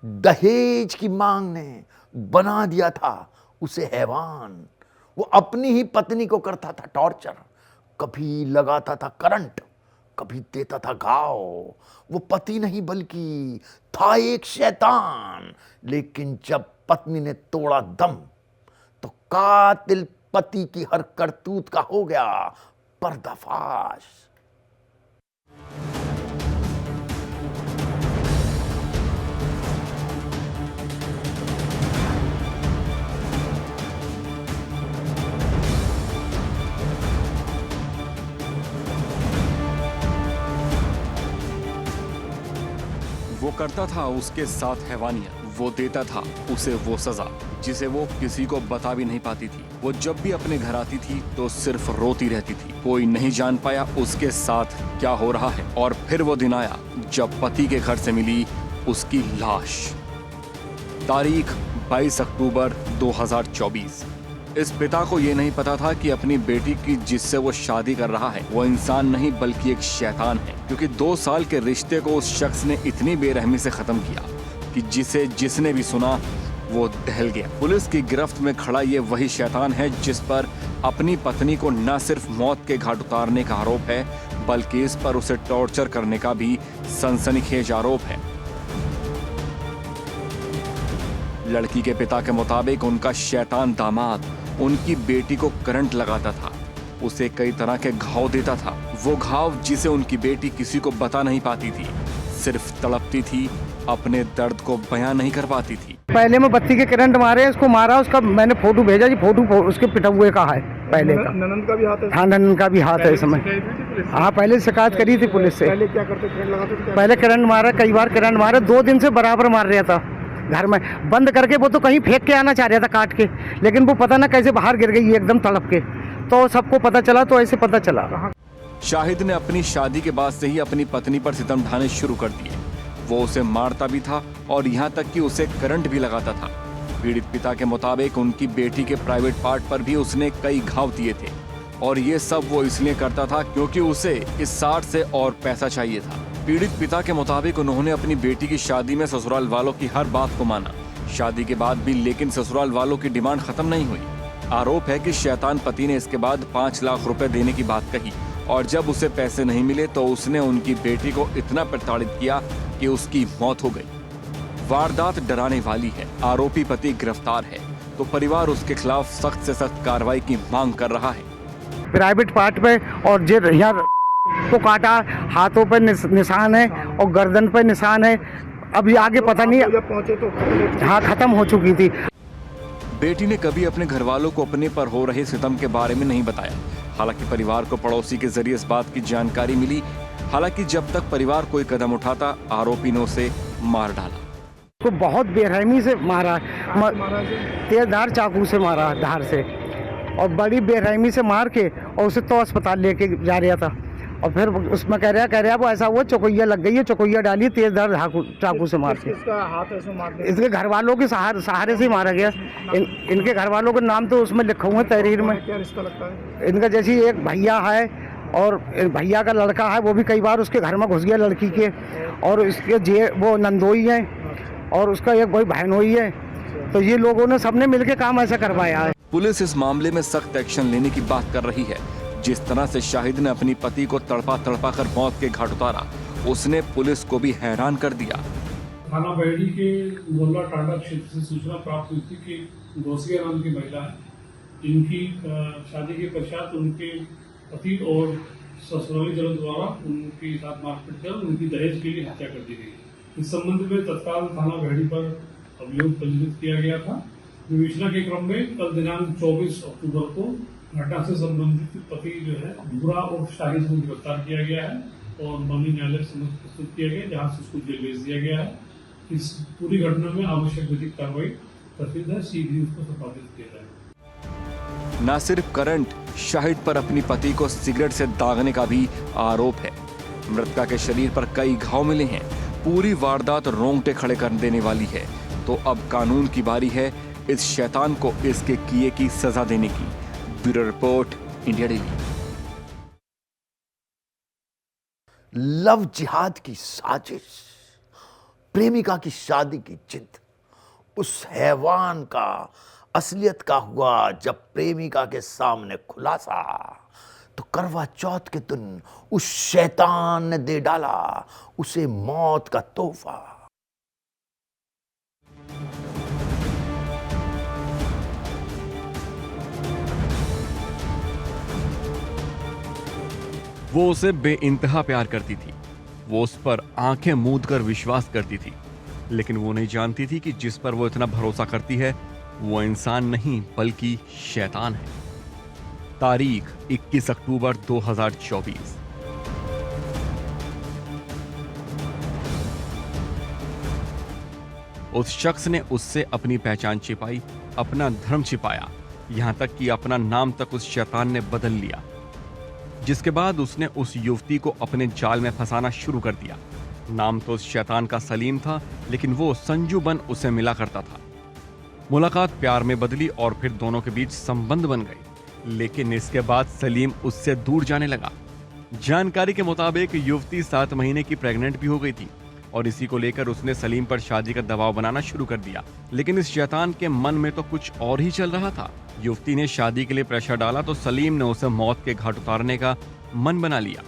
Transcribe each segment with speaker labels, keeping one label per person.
Speaker 1: दहेज की मांग ने बना दिया था उसे हैवान। वो अपनी ही पत्नी को करता था टॉर्चर, कभी लगाता था करंट, कभी देता था घाव। वो पति नहीं बल्कि था एक शैतान। लेकिन जब पत्नी ने तोड़ा दम तो कातिल पति की हर करतूत का हो गया पर्दाफाश।
Speaker 2: वो करता था उसके साथ हैवानियत, वो देता था उसे वो सजा जिसे वो किसी को बता भी नहीं पाती थी। वो जब भी अपने घर आती थी तो सिर्फ रोती रहती थी। कोई नहीं जान पाया उसके साथ क्या हो रहा है। और फिर वो दिन आया जब पति के घर से मिली उसकी लाश। तारीख 22 अक्टूबर 2024। इस पिता को ये नहीं पता था कि अपनी बेटी की जिससे वो शादी कर रहा है वो इंसान नहीं बल्कि एक शैतान है, क्योंकि 2 साल के रिश्ते को उस शख्स ने इतनी बेरहमी से खत्म किया कि जिसने भी सुना वो दहल गया। पुलिस की गिरफ्त में खड़ा ये वही शैतान है जिस पर अपनी पत्नी को न सिर्फ मौत के घाट उतारने का आरोप है बल्कि इस पर उसे टॉर्चर करने का भी सनसनीखेज आरोप है। लड़की के पिता के मुताबिक उनका शैतान दामाद उनकी बेटी को करंट लगाता था, उसे कई तरह के घाव देता था। वो घाव जिसे उनकी बेटी किसी को बता नहीं पाती थी, सिर्फ तड़पती थी, अपने दर्द को बयां नहीं कर पाती थी।
Speaker 3: पहले में बत्ती के करंट मारे, इसको मारा, उसका मैंने फोटो भेजा जी, फोटो उसके पिटा हुए का है पहले का।
Speaker 4: ननद का भी हाथ है?
Speaker 3: हाँ, ननद का भी हाथ है इस समय। हाँ, पहले शिकायत करी थी पुलिस से।
Speaker 4: पहले क्या करते, करंट लगाते थे?
Speaker 3: पहले करंट मारा, कई बार करंट मारा, 2 दिन से बराबर मार रहा था घर में बंद करके। वो तो कहीं फेंक के आना चाह रहा था काट के, लेकिन वो पता ना कैसे बाहर गिर गई एकदम तड़प के। तो सबको पता चला, तो ऐसे पता चला।
Speaker 2: शाहिद ने अपनी शादी के बाद से ही अपनी पत्नी पर सितम ढाने शुरू कर दिए। वो उसे मारता भी था और यहाँ तक कि उसे करंट भी लगाता था। पीड़ित पिता के मुताबिक उनकी बेटी के प्राइवेट पार्ट पर भी उसने कई घाव दिए थे और ये सब वो इसलिए करता था क्योंकि उसे इस 60 से और पैसा चाहिए था। पीड़ित पिता के मुताबिक उन्होंने अपनी बेटी की शादी में ससुराल वालों की हर बात को माना, शादी के बाद भी, लेकिन ससुराल वालों की डिमांड खत्म नहीं हुई। आरोप है कि शैतान पति ने इसके बाद 5 लाख रुपए देने की बात कही और जब उसे पैसे नहीं मिले तो उसने उनकी बेटी को इतना प्रताड़ित किया कि उसकी मौत हो गई। वारदात डराने वाली है। आरोपी पति गिरफ्तार है तो परिवार उसके खिलाफ सख्त से सख्त कार्रवाई की मांग कर रहा है।
Speaker 3: प्राइवेट पार्ट पे और जो यहाँ को काटा, हाथों पे निशान है और गर्दन पे निशान है। अभी आगे पता नहीं।
Speaker 4: जब पहुंचे तो
Speaker 3: हाँ, खत्म हो चुकी थी।
Speaker 2: बेटी ने कभी अपने घर वालों को अपने पर हो रहे सितम के बारे में नहीं बताया। हालांकि परिवार को पड़ोसी के जरिए इस बात की जानकारी मिली। हालांकि जब तक परिवार कोई कदम उठाता, आरोपी ने उसे मार डाला।
Speaker 3: तो बहुत बेरहमी से मारा, तेजधार चाकू से मारा, धार से, और बड़ी बेरहमी से मार के और उसे तो अस्पताल लेके जा रहा था। और फिर उसमें कह रहा वो ऐसा हुआ, चौकैया लग गई है, चौकैया डाली, तेजधार चाकू से मार के।
Speaker 4: इसका हाथ ऐसे मार दिया?
Speaker 3: इसके घर वालों के सहारे से ही मारा गया। इनके घर वालों के नाम तो उसमें लिखा हुआ है तहरीर में।
Speaker 4: क्या रिश्ता लगता है
Speaker 3: इनका? जैसे एक भैया है और भैया का लड़का है, वो भी कई बार उसके घर में घुस गया लड़की के, और इसके वो नंदोई है और उसका एक भाई बहनोई है। तो ये लोगों ने सबने मिलके काम ऐसा करवाया है।
Speaker 2: पुलिस इस मामले में सख्त एक्शन लेने की बात कर रही है। जिस तरह से शाहिद ने अपनी पति को तड़पा कर मौत के घाट उतारा, उसने पुलिस को भी हैरान कर दिया।
Speaker 5: थाना बहेड़ी के मोहल्ला टांडा क्षेत्र से सूचना प्राप्त हुई थी कि गौसिया नाम की महिला है, इनकी शादी के पश्चात उनके पति और ससुराली जनों द्वारा उनके साथ मारपीट कर उनकी दहेज के लिए हत्या कर दी गई। इस संबंध में तत्काल थाना बहेड़ी पर अभियोग पंजीकृत किया गया था। विवेचना के क्रम में कल दिनांक 24 अक्टूबर को घटना से संबंधित पति जो है बुरा और शाहिद को गिरफ्तार किया गया है और माननीय न्यायालय समक्ष प्रस्तुत किया गया, जहां से उसको जेल भेज दिया गया है। इस पूरी घटना में आवश्यक विधिक कार्रवाई प्रसिद्ध है, शीघ्र ही उसको संपादित किया जाएगा।
Speaker 2: न सिर्फ करंट, शाहिद पर अपनी पति को सिगरेट से दागने का भी आरोप है। मृतका के शरीर पर कई घाव मिले हैं। पूरी वारदात रोंगटे खड़े कर देने वाली है। तो अब कानून की बारी है इस शैतान को इसके किए की सजा देने की। Bureau report, India daily.
Speaker 1: Love जिहाद की साजिश, प्रेमिका की शादी की जिद उस हैवान का असलियत का हुआ जब प्रेमिका के सामने खुलासा, तो करवा चौथ के दिन उस शैतान ने दे डाला उसे मौत का तोहफा।
Speaker 2: वो उसे बेइंतहा प्यार करती थी, वो उस पर आंखें मूंद कर विश्वास करती थी, लेकिन वो नहीं जानती थी कि जिस पर वो इतना भरोसा करती है वो इंसान नहीं बल्कि शैतान है। तारीख 21 अक्टूबर 2024। उस शख्स ने उससे अपनी पहचान छिपाई, अपना धर्म छिपाया, यहां तक कि अपना नाम तक उस शैतान ने बदल लिया, जिसके बाद उसने उस युवती को अपने जाल में फंसाना शुरू कर दिया। नाम तो उस शैतान का सलीम था, लेकिन वो संजू बन उसे मिला करता था। मुलाकात प्यार में बदली और फिर दोनों के बीच संबंध बन गए, लेकिन इसके बाद सलीम उससे दूर जाने लगा। जानकारी के मुताबिक युवती 7 महीने की प्रेग्नेंट भी हो गई थी और इसी को लेकर उसने सलीम पर शादी का दबाव बनाना शुरू कर दिया, लेकिन इस शैतान के मन में तो कुछ और ही चल रहा था। युवती ने शादी के लिए प्रेशर डाला तो सलीम ने उसे मौत के घाट उतारने का मन बना लिया।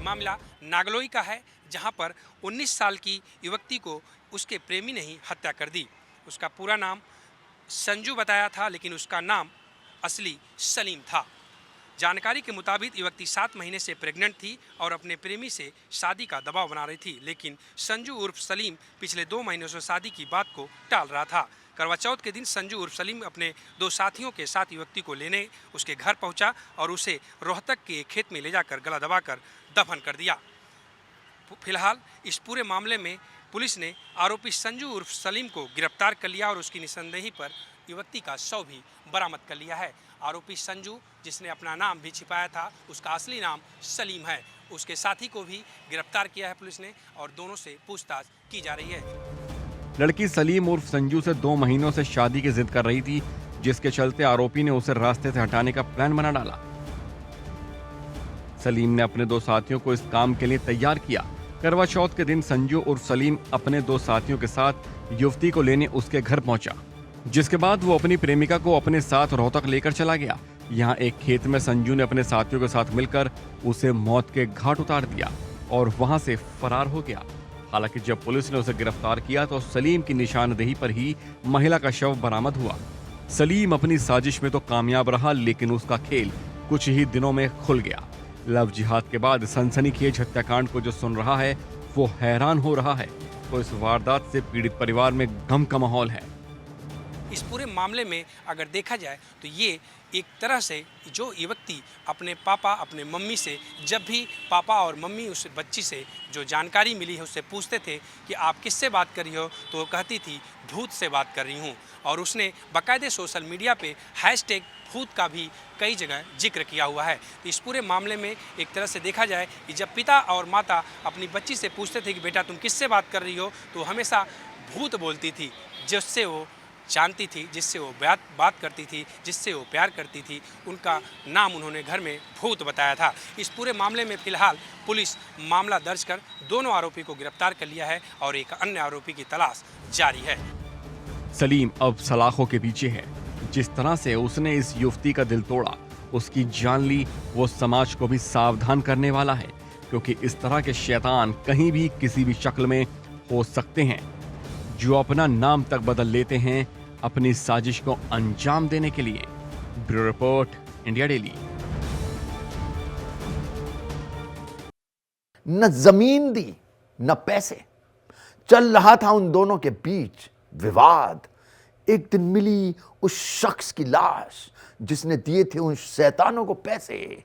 Speaker 6: मामला नागलोई का है, जहां पर 19 साल की युवती को उसके प्रेमी ने ही हत्या कर दी। उसका पूरा नाम संजू बताया था, लेकिन उसका नाम असली सलीम था। जानकारी के मुताबिक युवती 7 महीने से प्रेग्नेंट थी और अपने प्रेमी से शादी का दबाव बना रही थी, लेकिन संजू उर्फ सलीम पिछले 2 महीनों से शादी की बात को टाल रहा था। करवा चौथ के दिन संजू उर्फ सलीम अपने 2 साथियों के साथ युवती को लेने उसके घर पहुंचा और उसे रोहतक के खेत में ले जाकर गला दबाकर दफन कर दिया। फिलहाल इस पूरे मामले में पुलिस ने आरोपी संजू उर्फ सलीम को गिरफ्तार कर लिया और उसकी निसंदेही पर युवती का शव भी बरामद कर लिया है। आरोपी संजू, जिसने अपना नाम भी छिपाया था, उसका असली नाम सलीम है। उसके साथी को भी गिरफ्तार किया है पुलिस ने और दोनों से पूछताछ की जा रही है।
Speaker 2: लड़की सलीम उर्फ संजू से 2 महीनों से शादी की जिद कर रही थी, जिसके चलते आरोपी ने उसे रास्ते से हटाने का प्लान बना डाला। सलीम ने अपने 2 साथियों को इस काम के लिए तैयार किया। करवा चौथ के दिन संजू उर्फ सलीम अपने 2 साथियों के साथ युवती को लेने उसके घर पहुंचा, जिसके बाद वो अपनी प्रेमिका को अपने साथ रोहतक लेकर चला गया। यहाँ एक खेत में संजू ने अपने साथियों के साथ मिलकर उसे मौत के घाट उतार दिया और वहां से फरार हो गया। हालांकि जब पुलिस ने उसे गिरफ्तार किया तो सलीम की निशानदेही पर ही महिला का शव बरामद हुआ। सलीम अपनी साजिश में तो कामयाब रहा, लेकिन उसका खेल कुछ ही दिनों में खुल गया। लव जिहाद के बाद सनसनीखेज हत्याकांड को जो सुन रहा है वो हैरान हो रहा है। तो इस वारदात से पीड़ित परिवार में गम का माहौल है।
Speaker 6: इस पूरे मामले में अगर देखा जाए तो ये एक तरह से जो युवती अपने पापा अपने मम्मी से, जब भी पापा और मम्मी उस बच्ची से जो जानकारी मिली है उससे पूछते थे कि आप किससे बात कर रही हो, तो वो कहती थी भूत से बात कर रही हूँ। और उसने बाकायदे सोशल मीडिया पे हैशटैग भूत का भी कई जगह जिक्र किया हुआ है। तो इस पूरे मामले में एक तरह से देखा जाए कि जब पिता और माता अपनी बच्ची से पूछते थे कि बेटा तुम किससे बात कर रही हो, तो हमेशा भूत बोलती थी, जिससे वो जानती थी, जिससे वो बात करती थी, जिससे वो प्यार करती थी। उनका नाम उन्होंने घर में भूत बताया था। इस पूरे मामले में फिलहाल पुलिस मामला दर्ज कर दोनों आरोपी को गिरफ्तार कर लिया है और एक अन्य आरोपी की तलाश जारी है।
Speaker 2: सलीम अब सलाखों के पीछे है। जिस तरह से उसने इस युवती का दिल तोड़ा, उसकी जान ली, वो समाज को भी सावधान करने वाला है, क्योंकि इस तरह के शैतान कहीं भी किसी भी शक्ल में हो सकते हैं, जो अपना नाम तक बदल लेते हैं अपनी साजिश को अंजाम देने के लिए। Bureau report, India daily.
Speaker 1: न जमीन दी न पैसे, चल रहा था उन दोनों के बीच विवाद। एक दिन मिली उस शख्स की लाश जिसने दिए थे उन शैतानों को पैसे।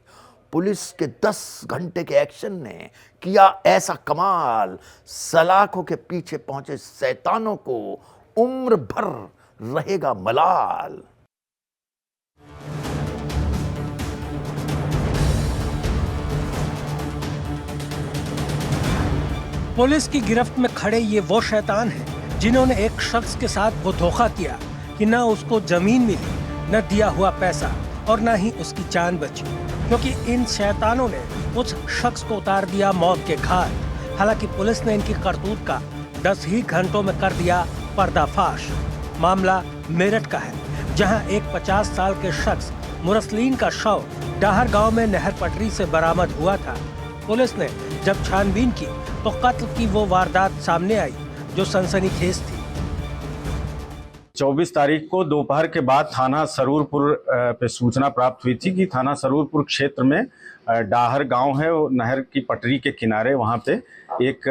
Speaker 1: पुलिस के 10 घंटे के एक्शन ने किया ऐसा कमाल, सलाखों के पीछे पहुंचे शैतानों को उम्र भर रहेगा मलाल।
Speaker 7: पुलिस की गिरफ्त में खड़े ये वो शैतान हैं जिन्होंने एक शख्स के साथ वो धोखा किया कि न उसको जमीन मिली, न दिया हुआ पैसा और न ही उसकी जान बची, क्योंकि इन शैतानों ने उस शख्स को उतार दिया मौत के घाट। हालांकि पुलिस ने इनकी करतूत का 10 ही घंटों में कर दिया पर्दाफाश। मामला मेरठ का है, जहां एक 50 साल के शख्स मुरसलीन का शव डाहर गांव में नहर पटरी से बरामद हुआ था। पुलिस ने जब छानबीन की तो कत्ल की वो वारदात सामने आई जो सनसनीखेज थी।
Speaker 8: 24 तारीख को दोपहर के बाद थाना सरूरपुर पे सूचना प्राप्त हुई थी कि थाना सरूरपुर क्षेत्र में डाहर गांव है, वो नहर की पटरी के किनारे, वहां पे एक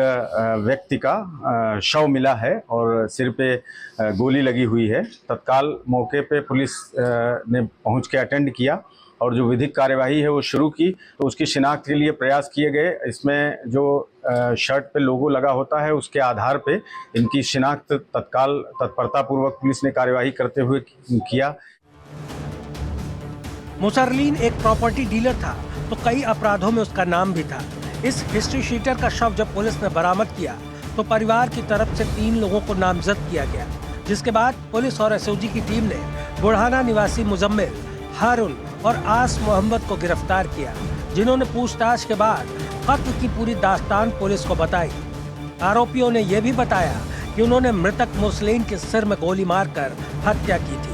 Speaker 8: व्यक्ति का शव मिला है और सिर पे गोली लगी हुई है। तत्काल मौके पे पुलिस ने पहुंच के अटेंड किया और जो विधिक कार्यवाही है वो शुरू की। तो उसकी शिनाख्त के लिए प्रयास किए गए। इसमें जो शर्ट पे लोगो लगा होता है उसके आधार पे इनकी शिनाख्त तत्काल तत्परतापूर्वक पुलिस ने कार्यवाही करते हुए किया।
Speaker 7: मुसरलीन एक प्रॉपर्टी डीलर था तो कई अपराधों में उसका नाम भी था। इस हिस्ट्री शीटर का शव जब पुलिस ने बरामद किया तो परिवार की तरफ से 3 लोगों को नामजद किया गया, जिसके बाद पुलिस और एसओजी की टीम ने बुढ़ाना निवासी मुजम्मिल, हारून और आस मोहम्मद को गिरफ्तार किया, जिन्होंने पूछताछ के बाद कत्ल की पूरी दास्तान पुलिस को बताई। आरोपियों ने यह भी बताया कि उन्होंने मृतक मुसलीन के सिर में गोली मारकर हत्या की थी।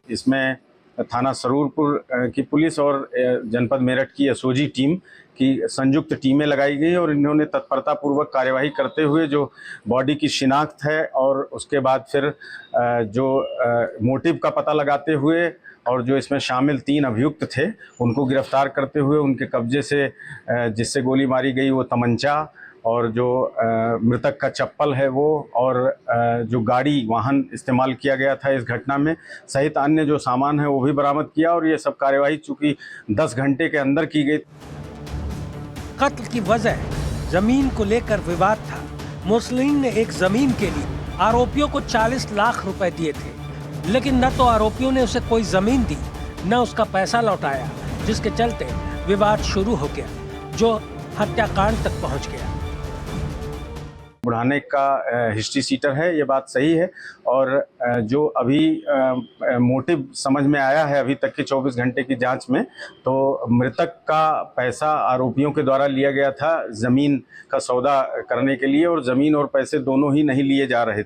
Speaker 8: इसमें थाना सरूरपुर की पुलिस और जनपद मेरठ की एसओजी टीम की संयुक्त टीमें लगाई गई और इन्होंने तत्परतापूर्वक कार्यवाही करते हुए जो बॉडी की शिनाख्त है और उसके बाद फिर जो मोटिव का पता लगाते हुए और जो इसमें शामिल 3 अभियुक्त थे उनको गिरफ्तार करते हुए उनके कब्जे से जिससे गोली मारी गई वो तमंचा और जो मृतक का चप्पल है वो और जो गाड़ी वाहन इस्तेमाल किया गया था इस घटना में सहित अन्य जो सामान है वो भी बरामद किया। और ये सब कार्यवाही चूंकि 10 घंटे के अंदर की गई।
Speaker 7: कत्ल की वजह जमीन को लेकर विवाद था। मुसलीन ने एक जमीन के लिए आरोपियों को 40 लाख रुपए दिए थे, लेकिन न तो आरोपियों ने उसे कोई जमीन दी न उसका पैसा लौटाया, जिसके चलते विवाद शुरू हो गया जो हत्याकांड तक पहुंच गया।
Speaker 8: बुढ़ाने का हिस्ट्री सीटर है, ये बात सही है। और जो अभी मोटिव समझ में आया है अभी तक के 24 घंटे की जांच में, तो मृतक का पैसा आरोपियों के द्वारा लिया गया था ज़मीन का सौदा करने के लिए, और ज़मीन और पैसे दोनों ही नहीं दिए जा रहे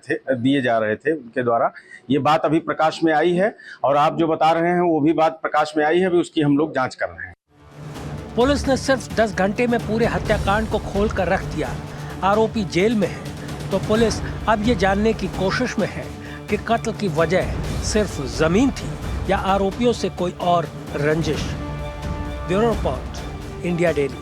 Speaker 8: थे उनके द्वारा। ये बात अभी प्रकाश में आई है और आप जो बता रहे हैं वो भी बात प्रकाश में आई है, अभी उसकी हम लोग जाँच कर रहे हैं।
Speaker 7: पुलिस ने सिर्फ 10 घंटे में पूरे हत्याकांड को खोल कर रख दिया। आरोपी जेल में है, तो पुलिस अब ये जानने की कोशिश में है कि कत्ल की वजह सिर्फ जमीन थी या आरोपियों से कोई और रंजिश। Bureau report, India daily.